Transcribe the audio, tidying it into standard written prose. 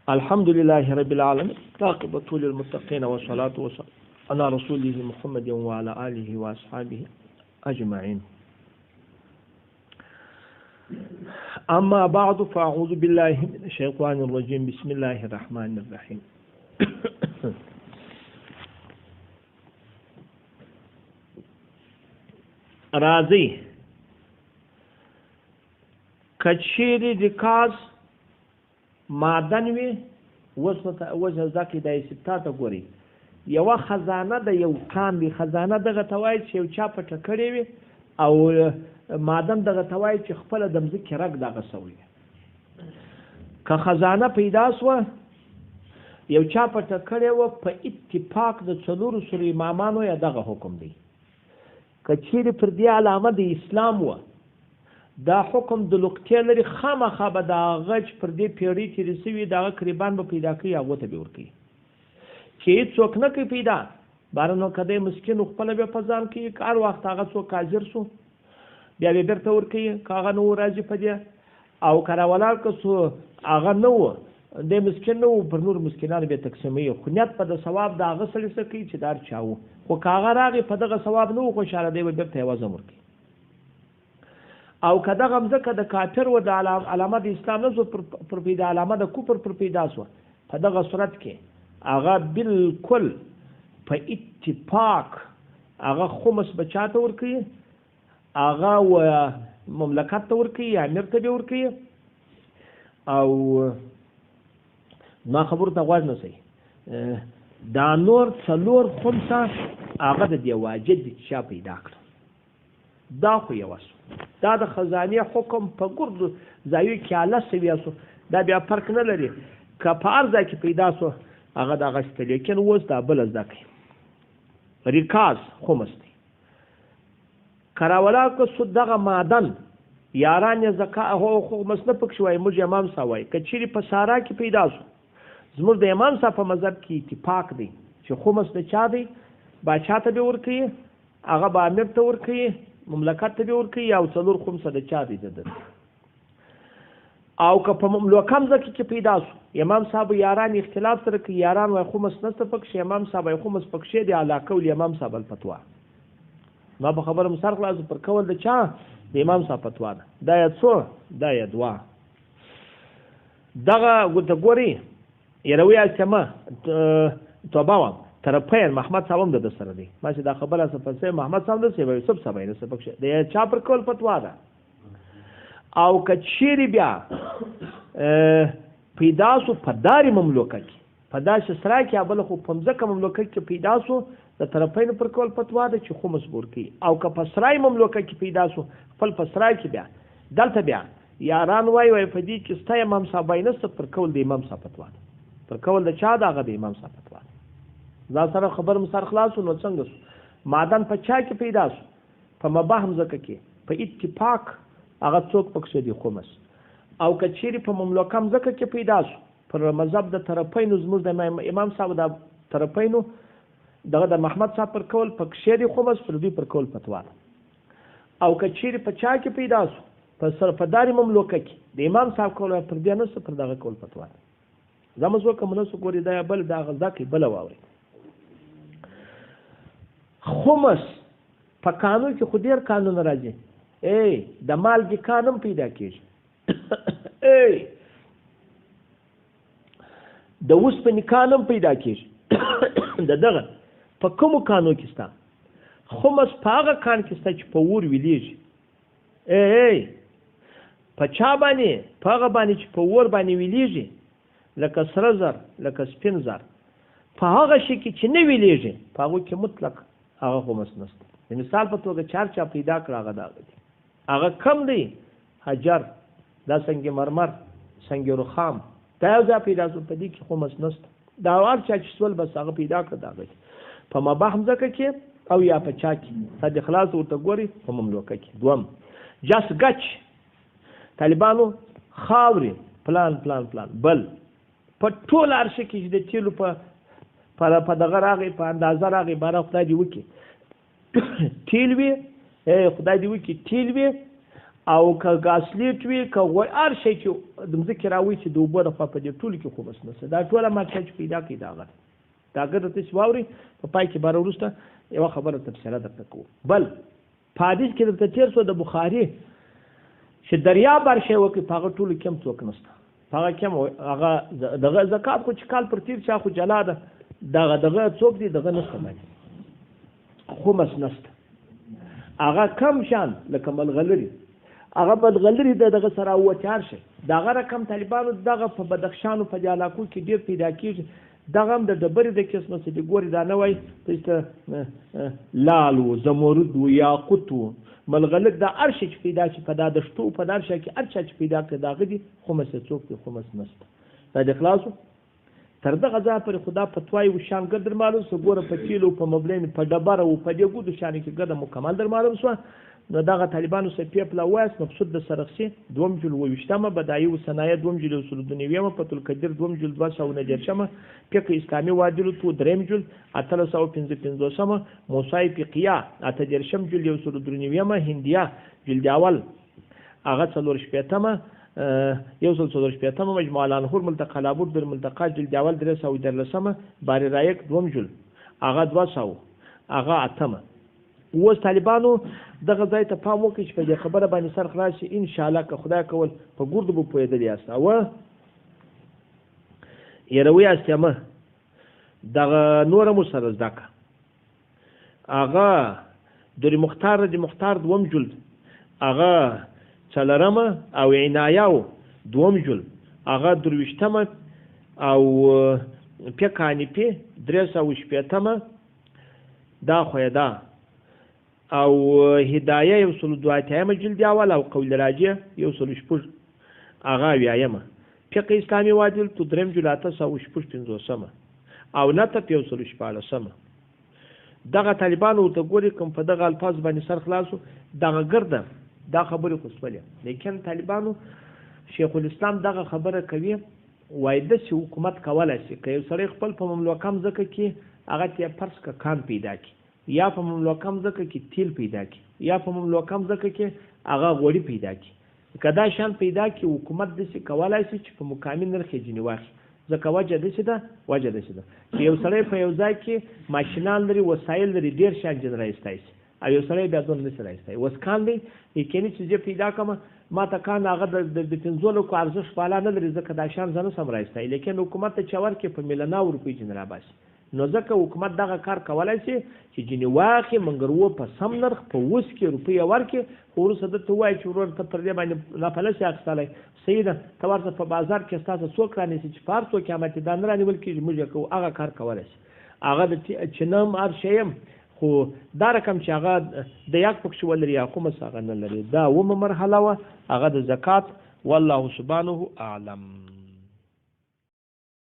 الحمد لله رب العالمين عاقبة للمتقين والصلاة والسلام على رسوله محمد وعلى آله وأصحابه أجمعين. أما بعد فأعوذ بالله من الشيطان الرجيم. بسم الله الرحمن الرحيم. راځي کچيري رکاز معدن وي وجه ځکه د استاته ګوري یو خزانه د یو کان دی. خزانه دغه توای چې یو چا پټ کړی وي او معدن دغه توای چې خپل د مځکې رګ دغه سوی که خزانه پیدا سوه یو چا پټ کړی و په اتفاق د څلورو سره امامانو یا دغه حکم دی. که چیرې پر دې علامه د اسلام و دا حکم د لقطې لري خامخا به د هغه چې پر دې پیړۍ تېرې سوي د هغه قریبان به پیدا کوي هغو ته به ورکوي چې هېڅوک نه کوي پیدا باره نو که دی مسکین خپله بیا په ځان کوي که هر وخت هغه څوک حاضر سو بیا به بېرته ورکوي که هغه نه و راځي په دې او که راولاړ که سو هغه نه و دی مسکین نه و پر نور مسکینانو بیا تقسیموي خو نیت په د ثواب د هغه سړي څه کوي چې دا هر چا و خو که هغه راغی په دغه ثواب نه و خوشحاله دی به بېرته یې وزم ورکوي او که دغه مځکه د کافر و د علامه د اسلام نه پر پیدا علامه د کفر پر پیدا سوه په دغه صورت کې هغه بالکل په اتفاق هغه خمس به چا ته ورکوي هغه و مملکت ته ورکوي یا امیر ته به ورکوي او ما خبرو ته غوږ نسئ دا نور څلور خمسه هغه د دې واجد دي چې چا پیدا کړه دا خو یوه سو دا د خزانې حکم په ګردو ځایو کې اعلی سویه سو دا بیا فرق نه لري که په هر ځای کې پیدا سو هغه دغه شته لیکن اوس دا بله زده کوي ریکاز خمس دی که راولاړ که سو دغه معدن یاران یې زکا خمس نه پکښې وایي موږ امام صاحب وایي که چیرې په سارا کې پیدا سو زموږ د امام صاحب په مذهب کې اتفاق دی چې خمس د چا دی باچا ته به ورکوي هغه به امیر ته ورکوي مملکت ته به ورکوي او څلور خمسه د چا دی د او که په مملوکه مځکه کې پیدا سو امام صاحب یاران اختلاف سره کوي یاران وایي خمس نشته پکښې امام صاحب وایي خمس پکښې دی علا قول امام صاحب الفتوا ما په خبره مو سر خلاص پر کول د چا د امام صاحب فتوا ده دا یې څو دا یې دوه دغه ورته ګوري یروي اسمه توبه وم طرفین محمد صاحب هم د سره دی ما چې دا خبره څه محمد صاحب د سی وایي سب سبا نه سبق د چا پر کول فتوا ده او که چیرې بیا پیدا سو په داري مملوکه کې په داسې سرا کې بل خو په مځکه مملوکه کې پیدا سو د طرفین پر کول فتوا ده چې خمس ورکوي او که په سرای مملوکه کې پیدا سو خپل په سرای کې بیا دلته بیا یاران وایي په دې کې ستا امام صاحب وایي نسته پر کول د امام صاحب فتوا ده پر کول د چا ده هغه د امام صاحب فتوا ده دا سره خبر مو سر خلاص نو څنګه سو معدن په چا کې پیدا سو په مباح مځکه کې په اتفاق هغه څوک پکښې دي خمس او که چیرې په مملوکه مځکه کې پیدا سو پر مذهب د طرفینو زموږ د امام صاحب د طرفینو دغه د محمد صاحب پر کول پکښې دي خمس پر دوی پر کول فتوا ده او که چیرې په چا کې پیدا سو په سرفداري مملوکه کې د امام صاحب کول پر دې نسته پر دغه کول فتوا ده زموږ وکه منسو ګوري دا بل دا غزا کوي بله واوري خمس په قانون کې خو ډېر قانون راځي د مالګې کانم پیدا کېږي د اوسپنې کانم پیدا کېږي د دغه په کومو کانو کې سته خمس په هغه کان کې سته چې په اور ویلیږي په چا باندې په هغه باندې چې په اور باندې ویلیږي لکه سره زر لکه سپین زر په هغه شي کې چې نه ویلیږي په هغو کې مطلق هغه خمس نشته د مثال په توګه چار چا پیدا کړه هغه دغه دی هغه کم دی حجر دا سنگ مرمر سنگ رخام دا یو ځای پیدا سو په دې کې خمس نشته دا هر چا چې سول بس هغه پیدا کړه دغه دی په مباح مځکه کې او یا په چا کې صد خلاص ورته ګوري په مملوکه کې دوم جاس ګچ طالبانو خاورې پلان بل په ټول عرشه کې چې د تیلو په دغه راغی په اندازه راغی باره خدای دې وکړي تیل وي خدای دې وکړي تیل وي او که ګاسلیټ وي که هر شی چې د مځکې راوي چې د اوبو دخوا په دې ټولو کې خو بس نشته دا ټوله ماته چې پیدا کړي دا غره دا ګټه تاسې واورئ په پای کې باره وروسته یوه خبره تفصیله درته کوو. بل په حدیث کې درته تېر شو د بخاري چې دریاب هر شی وکړي په هغه ټولو کې هم څوک نشته په هغه کې هم هغه دغه زکات خو چې کال پر تېر شي خو جلا ده دغه څوک دی دغه نشته باندې خمس نشته هغه کم شان لکه ملغلري هغه بدغلري دغه سره اوچار شي دغه رقم طالبانو دغه په بدخشان او په جالاکو کې ډېر پیدا کېږي دغه هم د ډبرې د قسمه چې د ګوري دا نه وایي ته لال و زمرد و یاقوت و ملغلک دا هر شی چې پیدا شي په دا دشتو په دا هر شی کې هر چا چې پیدا کړي د هغه دي خمس څوک دی خمس نشته دا د خلاصو تر دغه ځایه پورې خو دا فتوای و شان ګر در معلوم سو ګوره په تیلو په مبلین په ډبره و په دې ګودو شانې کې ګده مکمل در معلوم سوه نو دغه طالبانو سه پیپله وایست مقصود د سرخسي 2 جول 28مه بدایي و صنایع 2 جول 19 فتح القدیر 2 جول 219 فقه اسلامي وادلو تو 3 جول 855 موسای فقیه 8 جول 19 هندیه جلد اول هغه 4 مجموعه الانهور ملتقى لابود در ملتقى جلد اول 313 باری رایک 2 جول هغه 200 هغه 8 اوس طالبانو دغه ځای ته پام وکړي چې په دې خبره باندې سر خلاص شي انشاءالله که خدای کول په ګردو به پوهېدلي یاست او یروي یاست یا مه دغه نوره مو سره زده کړه هغه د مختار 2 جلد هغه 4مه او عنایه 2 جلد هغه 23مه او فقه حنیفي 380مه دا خو یې ده او هدایه 102 جلد اول او قول راجع 106 هغه 20مه فقه اسلامي وادل تو 3 جلد 855 او نته 114 دغه طالبانو ته ګوري کوم په دغه الفاظ باندې سر خلاصو دغه ګرده دا خبره خو سپلې لیکن طالبانو شیخ الاسلام دغه خبره کوي وای د حکومت کولای شي که یو سړی خپل په مملکت ځکه کې هغه ته فرض کا کان پیدا کی یا په مملکت ځکه کې تیل پیدا کی یا په مملکت ځکه کې هغه غوړي پیدا کی کدا شان پیدا کی حکومت د څه کولای شي چې په مقامی نرخ جنی واخلي ځکه وجه د څه ده چې یو سړی په یو ځای کې ماشینال لري وسایل لري ډیر شان جن راځي او یو سړی بیا ځون نشي راځي وس کان دی یکني چې پیدا کوم ما ته کان هغه د پنځولو کو ارزښت بالا نه لري ځکه دا شان ځنه سم راځي لیکن حکومت ته چور کې په میلیونه روپۍ جن را باسي نو ځکه حکومت دغه کار کولای شي چې جنې واخې منګرو په سم نرخ په 20 روپۍ ورکړي خو وروسته درته ووایي چې ورور ته پر دې باندې ناپله شي اخیستلی صحیح ده ته ورته په بازار کې ستاسو څوک رانیسي چې په هر څو قیمت دا نه رانیول کېږي موږ یې کوو هغه کار کولی شي هغه د چنم هر شی خو دا رقم چې هغه د یک پکښې ولري یا خمس هغه نه لري دا اومه مرحله وه هغه د زکات والله سبحانه اعلم